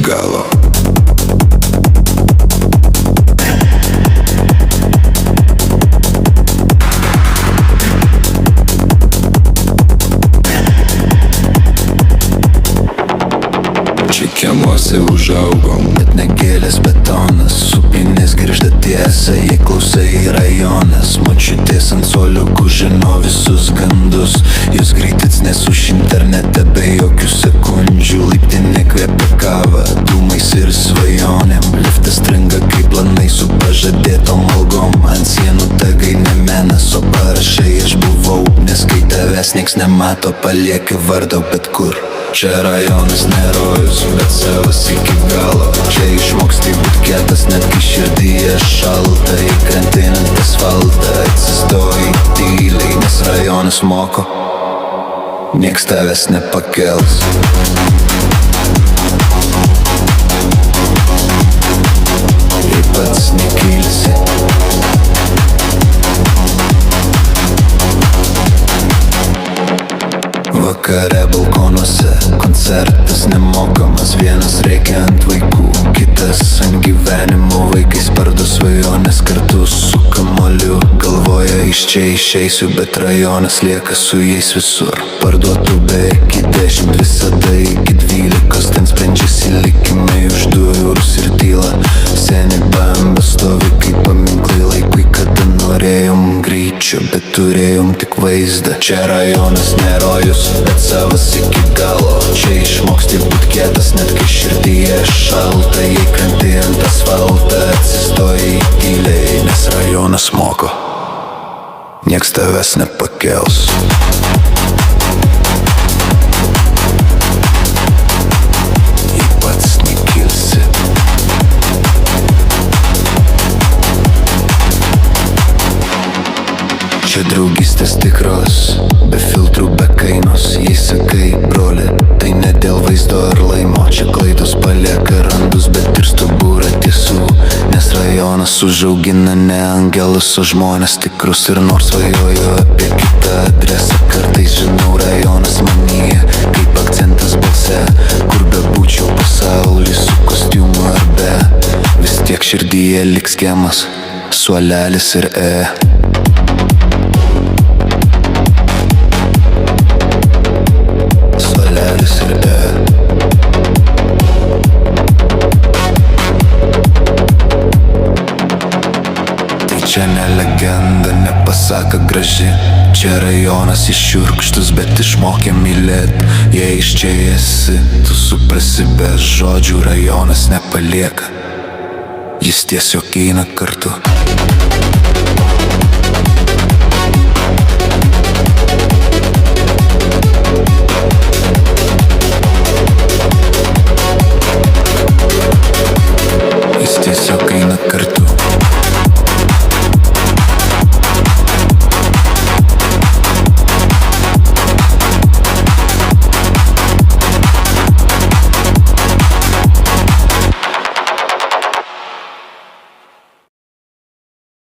galo. Čia kiemuose užaugom, bet ne gėlės betonas. Supinės girgžda tiesa, jei klausai rajonas. Močiutės ant soliukų žino visus gandus. Jūs greitits nesuš internete be jokių sekundžių. Laiptinė kvepia kava, dūmais ir svajonėm. Liftas stringa kaip planai su pažadėtom algom. Ant sienų tagai ne menas, o parašai aš buvau. Nes kai tavęs nieks nemato, palieki vardą bet kur. Čia rajonas nerojus, bet savas iki galo. Čia išmoksti būt kietas, net kai širdyje šalta. Įkrentinant asfaltą, atsistoji tyliai, nes rajonas moko, nieks tavęs nepakels. Jei pats nekilsi, vakare balkonuose, koncertas nemokamas. Vienas reikia ant vaikų, kitas ant gyvenimo. Vaikai spardo svajonės kartu su kamoliu. Galvoja iš čia išeisiu, bet rajonas lieka su jais visur. Parduotų beveik iki 10, visada iki 12. Ten sprendžiasi likimai už 2 eurus ir tyla. Seni bamba stovi kaip paminklai laikui, kada norėjom greičio, bet turėjom tik vaizdą. Čia rajonas nerojus, bet savas iki galo. Čia išmoksti būt kietas, net kai širdyje šalta. Jei krenti ant asfaltą, atsistoji tyliai, nes rajonas moko, nieks tavęs nepakels. Jei pats nekilsi, čia draugystės tikros, be filtrų, be kainos. Jei sakai, broli, tai ne dėl vaizdo ar laimo. Čia klaidos palieka randus, bet ir stuburą tiesų. Nes rajonas užaugina ne angelus, o žmonės tikrus. Ir nors svajoju apie kitą adresą, kartais žinau rajonas manyje kaip akcentas balse. Kur bebūčiau pasauly, su kostiumu ar be, vis tiek širdyje liks kiemas, suolelis ir Čia ne legenda, nepasaka graži. Čia rajonas iššiurkštus, bet išmokė mylėt. Jei iš čia esi, tu suprasi be žodžių. Rajonas nepalieka, jis tiesiog eina kartu.